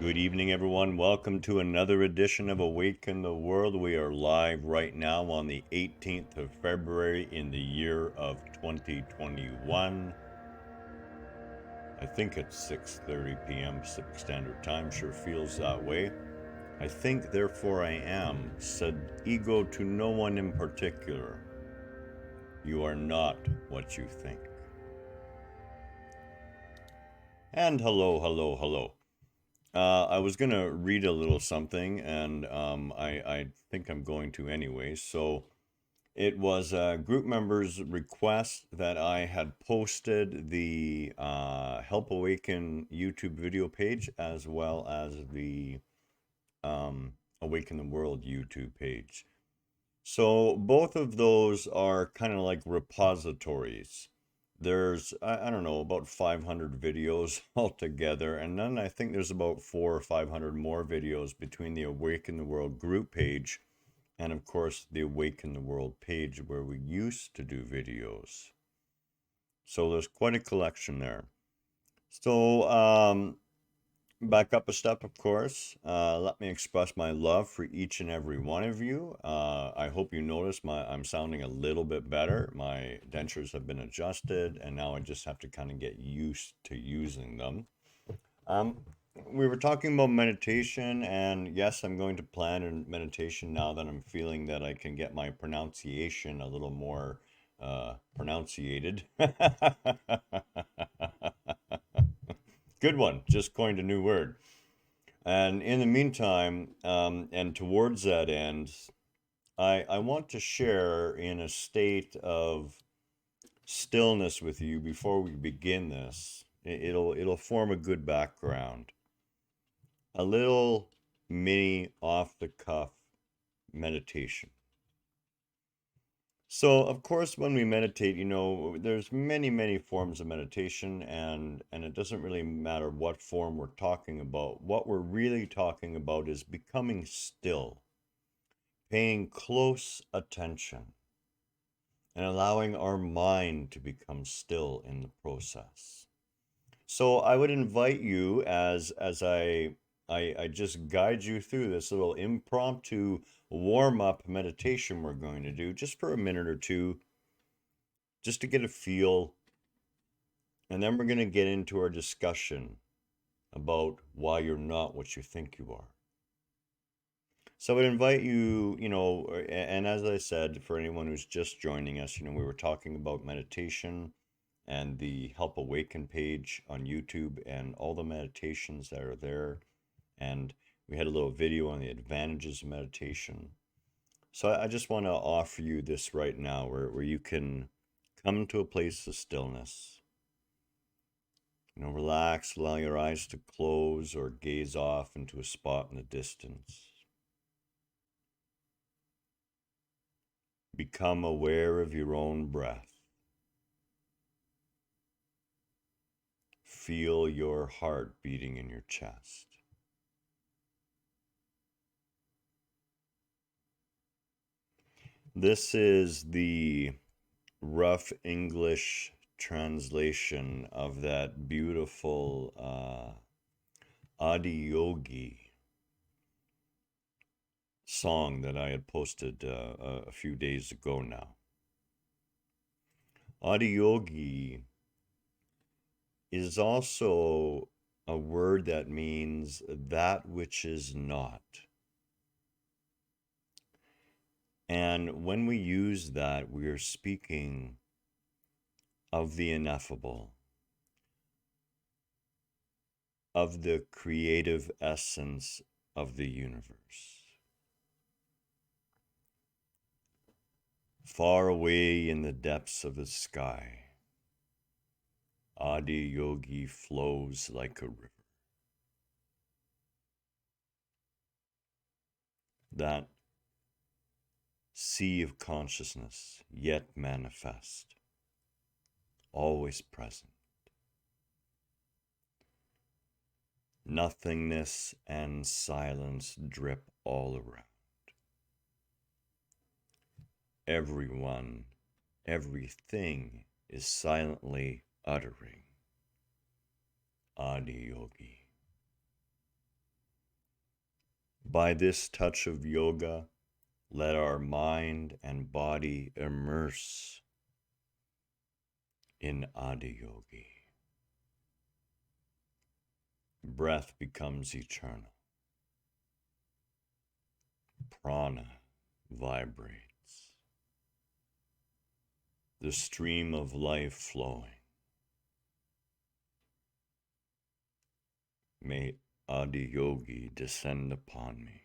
Good evening, everyone. Welcome to another edition of Awaken the World. We are live right now on the 18th of February in the year of 2021. I think it's 6:30 p.m. Pacific Standard Time. Sure feels that way. I think, therefore I am, said ego to no one in particular. You are not what you think. And hello, hello, hello. I was going to read a little something, and I think I'm going to anyway. So it was a group member's request that I had posted the Help Awaken YouTube video page as well as the Awaken the World YouTube page. So both of those are kind of like repositories. There's, I don't know, about 500 videos altogether. And then I think there's about 400 or 500 more videos between the Awaken the World group page and, of course, the Awaken the World page where we used to do videos. So there's quite a collection there. So, back up a step, of course. Let me express my love for each and every one of you. I hope you notice I'm sounding a little bit better. My dentures have been adjusted, and now I just have to kind of get used to using them. Um, we were talking about meditation, and yes, I'm going to plan a meditation now that I'm feeling that I can get my pronunciation a little more pronunciated. Good one. Just coined a new word. And in the meantime, and towards that end, I want to share in a state of stillness with you before we begin this. It'll form a good background. A little mini off the cuff meditation. So, of course, when we meditate, there's many forms of meditation, and it doesn't really matter what form we're talking about. What we're really talking about is becoming still, paying close attention, and allowing our mind to become still in the process. So I would invite you as I just guide you through this little impromptu warm-up meditation we're going to do just for a minute or two, just to get a feel, and then we're going to get into our discussion about why you're not what you think you are. So I would invite you, and as I said, for anyone who's just joining us, we were talking about meditation and the Help Awaken page on YouTube and all the meditations that are there. And we had a little video on the advantages of meditation. So I just want to offer you this right now where you can come to a place of stillness. Relax, allow your eyes to close or gaze off into a spot in the distance. Become aware of your own breath. Feel your heart beating in your chest. This is the rough English translation of that beautiful Adiyogi song that I had posted a few days ago now. Adiyogi is also a word that means that which is not. And when we use that, we are speaking of the ineffable, of the creative essence of the universe. Far away in the depths of the sky, Adiyogi flows like a river. That sea of consciousness, yet manifest, always present. Nothingness and silence drip all around. Everyone, everything is silently uttering Adiyogi. By this touch of yoga, let our mind and body immerse in Adiyogi. Breath becomes eternal. Prana vibrates. The stream of life flowing. May Adiyogi descend upon me.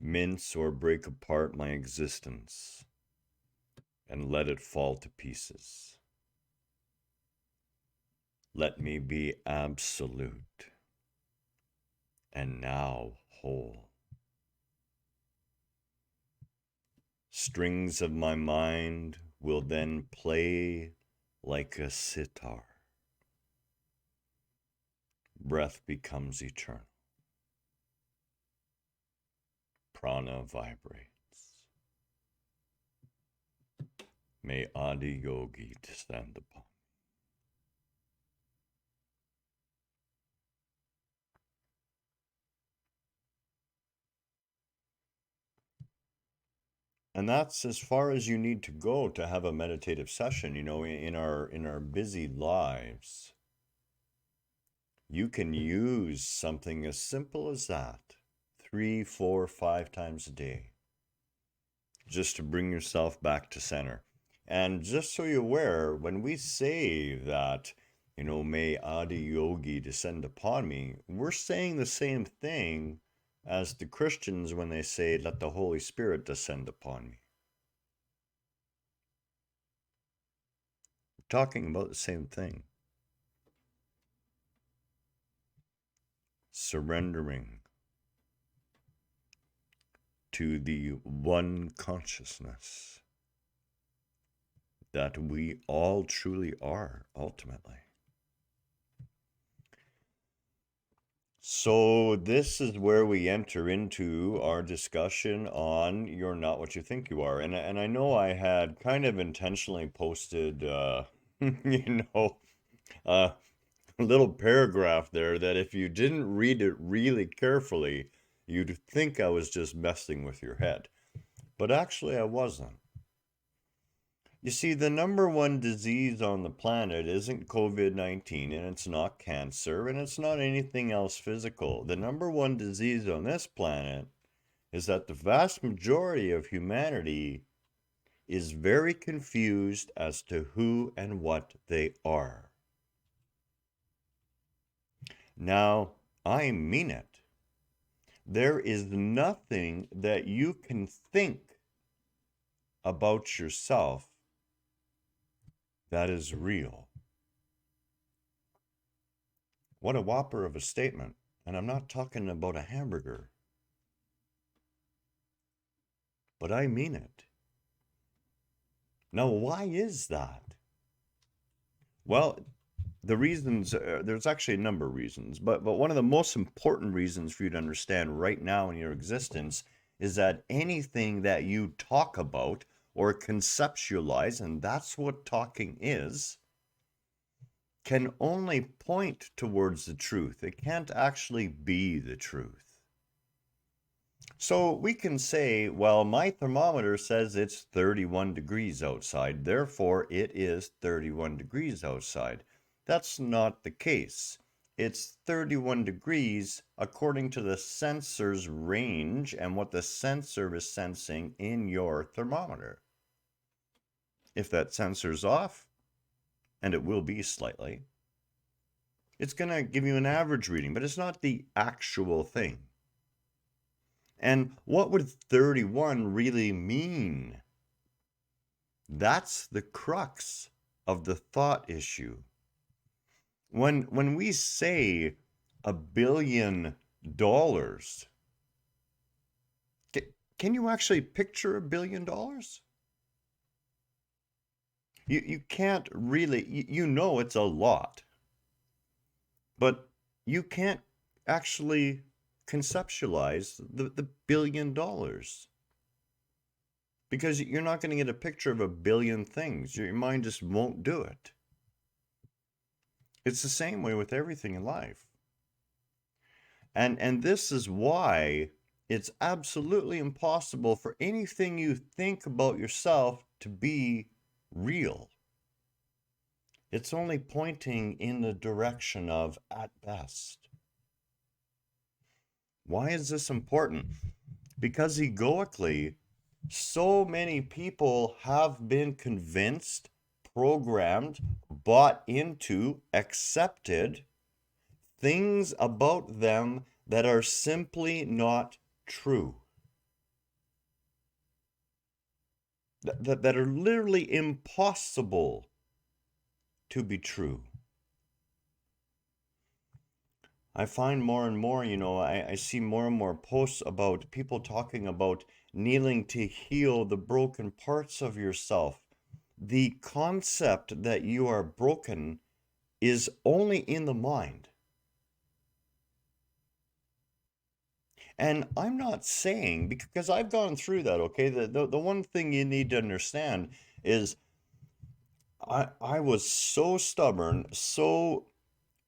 Mince or break apart my existence and let it fall to pieces. Let me be absolute and now whole. Strings of my mind will then play like a sitar. Breath becomes eternal. Prana vibrates. May Adiyogi descend upon me. And that's as far as you need to go to have a meditative session. You know, in our busy lives, you can use something as simple as that 3, 4, 5 times a day just to bring yourself back to center. And just so you're aware, when we say that, you know, may Adiyogi descend upon me, we're saying the same thing as the Christians when they say, let the Holy Spirit descend upon me. We're talking about the same thing. Surrendering to the one consciousness that we all truly are, ultimately. So this is where we enter into our discussion on you're not what you think you are. And I know I had kind of intentionally posted, you know, a little paragraph there that if you didn't read it really carefully, you'd think I was just messing with your head. But actually I wasn't. You see, the number one disease on the planet isn't COVID-19, and it's not cancer, and it's not anything else physical. The number one disease on this planet is that the vast majority of humanity is very confused as to who and what they are. Now, I mean it. There is nothing that you can think about yourself that is real. What a whopper of a statement. And I'm not talking about a hamburger. But I mean it. Now, why is that? Well, the reasons, there's actually a number of reasons, but one of the most important reasons for you to understand right now in your existence is that anything that you talk about or conceptualize, and that's what talking is, can only point towards the truth. It can't actually be the truth. So we can say, well, my thermometer says it's 31 degrees outside, therefore it is 31 degrees outside. That's not the case. It's 31 degrees according to the sensor's range and what the sensor is sensing in your thermometer. If that sensor's off, and it will be slightly, it's going to give you an average reading, but it's not the actual thing. And what would 31 really mean? That's the crux of the thought issue. When we say $1 billion, can you actually picture $1 billion? You can't really, you know it's a lot, but you can't actually conceptualize the $1 billion because you're not going to get a picture of 1 billion things. Your mind just won't do it. It's the same way with everything in life. And this is why it's absolutely impossible for anything you think about yourself to be real. It's only pointing in the direction of at best. Why is this important? Because egoically, so many people have been convinced, programmed, bought into, accepted things about them that are simply not true. That are literally impossible to be true. I find more and more, I see more and more posts about people talking about kneeling to heal the broken parts of yourself. The concept that you are broken is only in the mind. And I'm not saying, because I've gone through that, okay? The one thing you need to understand is I was so stubborn, so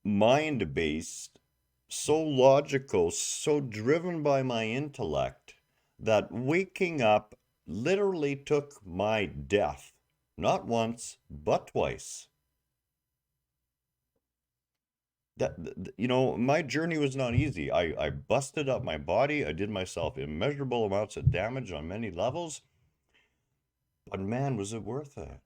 mind-based, so logical, so driven by my intellect that waking up literally took my death. Not once, but twice. My journey was not easy. I busted up my body. I did myself immeasurable amounts of damage on many levels. But man, was it worth it?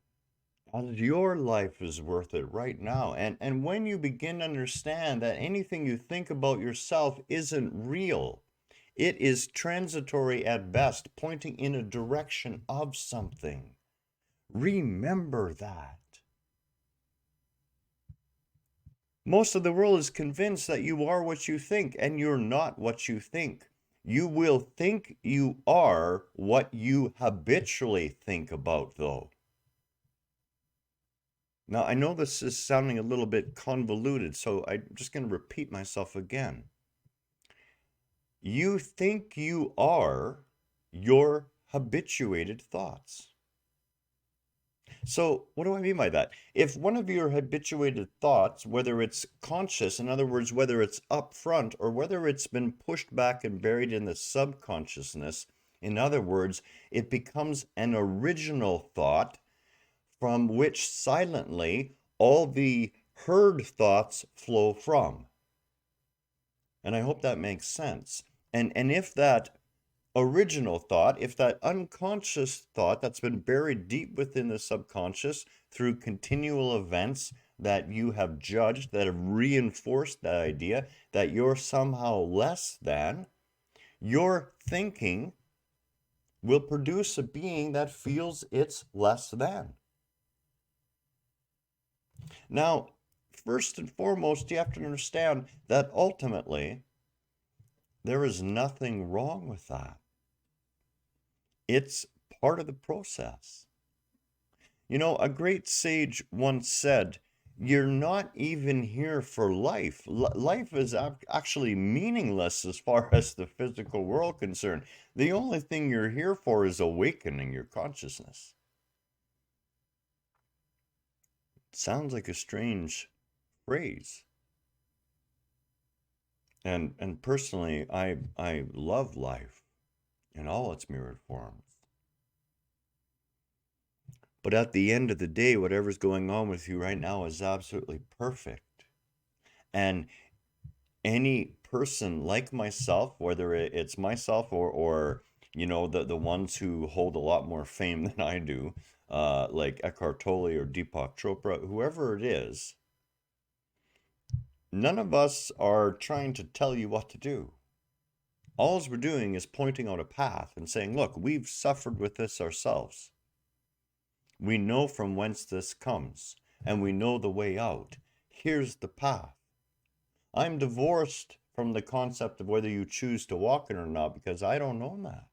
And your life is worth it right now. And when you begin to understand that anything you think about yourself isn't real, it is transitory at best, pointing in a direction of something. Remember that. Most of the world is convinced that you are what you think, and you're not what you think. You will think you are what you habitually think about, though. Now, I know this is sounding a little bit convoluted, so I'm just going to repeat myself again. You think you are your habituated thoughts. So, what do I mean by that? If one of your habituated thoughts, whether it's conscious, in other words, whether it's up front or whether it's been pushed back and buried in the subconsciousness, in other words, it becomes an original thought from which silently all the heard thoughts flow from. And I hope that makes sense. And if that original thought, if that unconscious thought that's been buried deep within the subconscious through continual events that you have judged, that have reinforced that idea that you're somehow less than, your thinking will produce a being that feels it's less than. Now, first and foremost, you have to understand that ultimately there is nothing wrong with that. It's part of the process. A great sage once said, you're not even here for life. Life is actually meaningless as far as the physical world concerned. The only thing you're here for is awakening your consciousness. Sounds like a strange phrase. And personally, I love life in all its myriad forms. But at the end of the day, whatever's going on with you right now is absolutely perfect. And any person like myself, whether it's myself or the ones who hold a lot more fame than I do, like Eckhart Tolle or Deepak Chopra, whoever it is, none of us are trying to tell you what to do. All we're doing is pointing out a path and saying, look, we've suffered with this ourselves. We know from whence this comes, and we know the way out. Here's the path. I'm divorced from the concept of whether you choose to walk it or not because I don't know that.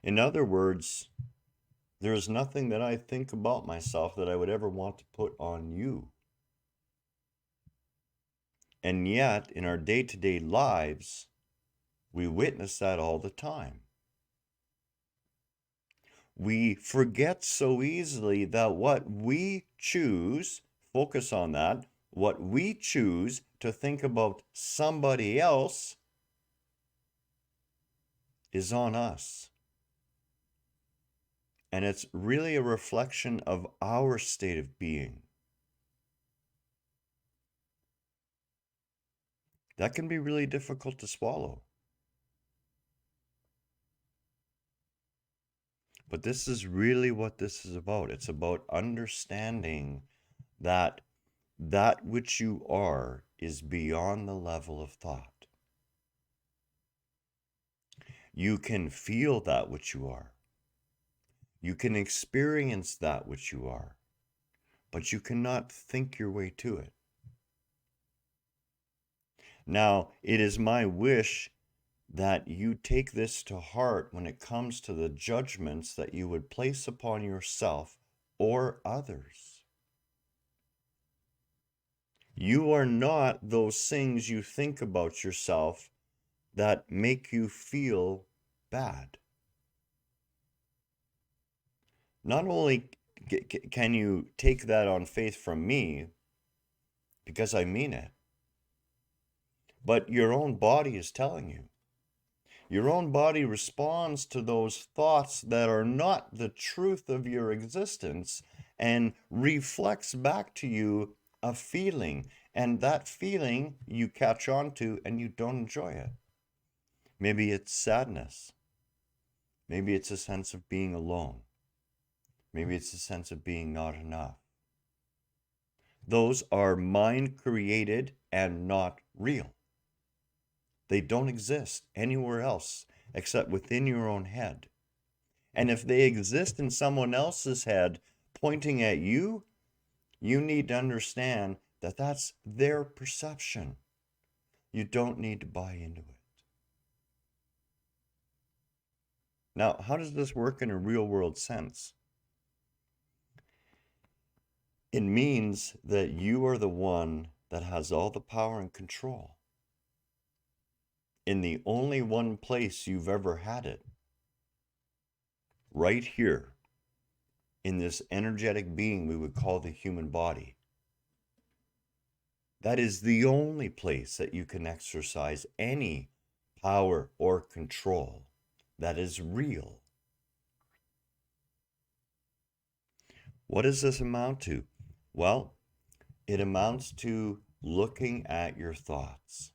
In other words, there is nothing that I think about myself that I would ever want to put on you. And yet, in our day-to-day lives, we witness that all the time. We forget so easily that what we choose, focus on that, what we choose to think about somebody else is on us. And it's really a reflection of our state of being. That can be really difficult to swallow. But this is really what this is about. It's about understanding that that which you are is beyond the level of thought. You can feel that which you are. You can experience that which you are, but you cannot think your way to it. Now, it is my wish that you take this to heart when it comes to the judgments that you would place upon yourself or others. You are not those things you think about yourself that make you feel bad. Not only can you take that on faith from me, because I mean it, but your own body is telling you. Your own body responds to those thoughts that are not the truth of your existence and reflects back to you a feeling. And that feeling you catch on to and you don't enjoy it. Maybe it's sadness. Maybe it's a sense of being alone. Maybe it's a sense of being not enough. Those are mind created and not real. They don't exist anywhere else except within your own head. And if they exist in someone else's head pointing at you, you need to understand that that's their perception. You don't need to buy into it. Now, how does this work in a real world sense? It means that you are the one that has all the power and control in the only one place you've ever had it. Right here, in this energetic being we would call the human body. That is the only place that you can exercise any power or control that is real. What does this amount to? Well, it amounts to looking at your thoughts.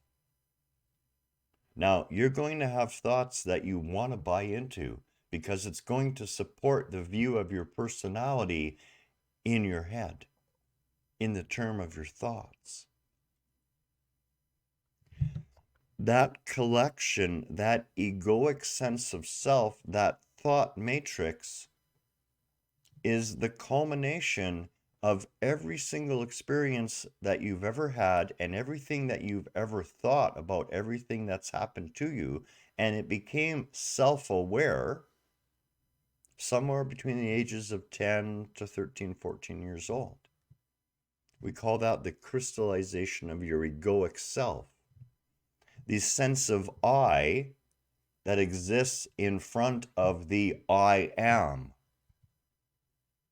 Now, you're going to have thoughts that you want to buy into because it's going to support the view of your personality in your head, in the term of your thoughts. That collection, that egoic sense of self, that thought matrix is the culmination of every single experience that you've ever had and everything that you've ever thought about everything that's happened to you. And it became self-aware somewhere between the ages of 10 to 13, 14 years old. We call that the crystallization of your egoic self. The sense of I that exists in front of the I am.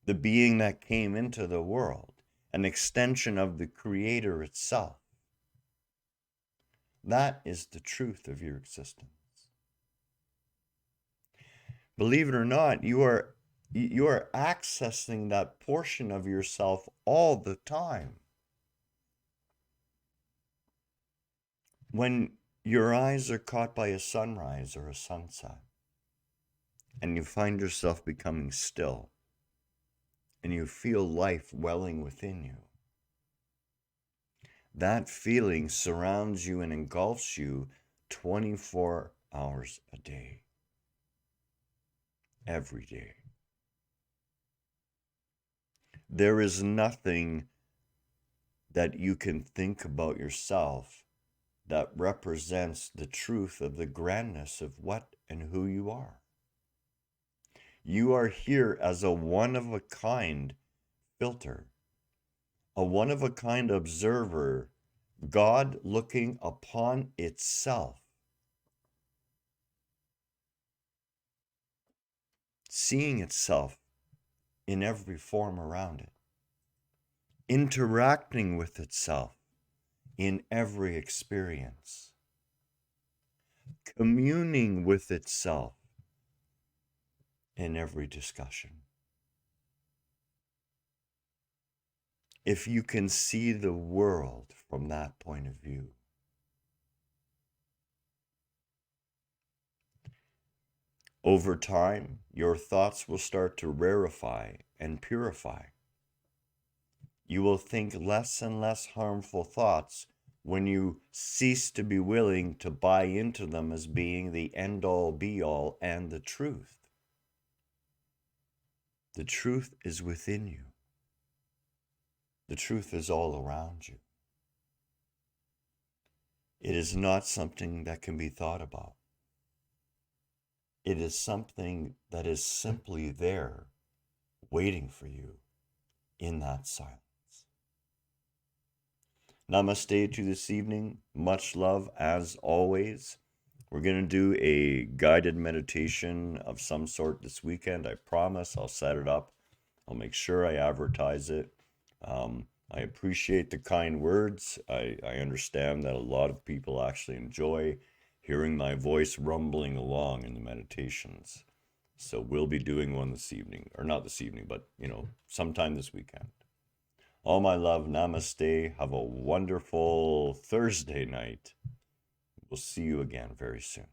The being that came into the world, an extension of the Creator itself. That is the truth of your existence. Believe it or not, you are accessing that portion of yourself all the time. When your eyes are caught by a sunrise or a sunset, and you find yourself becoming still, and you feel life welling within you, that feeling surrounds you and engulfs you 24 hours a day, every day. There is nothing that you can think about yourself that represents the truth of the grandness of what and who you are. You are here as a one-of-a-kind filter, a one-of-a-kind observer, God looking upon itself. seeing itself in every form around it, interacting with itself in every experience, communing with itself in every discussion. If you can see the world from that point of view, over time, your thoughts will start to rarefy and purify. You will think less and less harmful thoughts when you cease to be willing to buy into them as being the end-all, be-all, and the truth. The truth is within you. The truth is all around you. It is not something that can be thought about. It is something that is simply there, waiting for you in that silence. Namaste to this evening. Much love as always. We're going to do a guided meditation of some sort this weekend. I promise I'll set it up. I'll make sure I advertise it. I appreciate the kind words. I understand that a lot of people actually enjoy hearing my voice rumbling along in the meditations. So we'll be doing one this evening, or not this evening, but sometime this weekend. All my love, namaste. Have a wonderful Thursday night. We'll see you again very soon.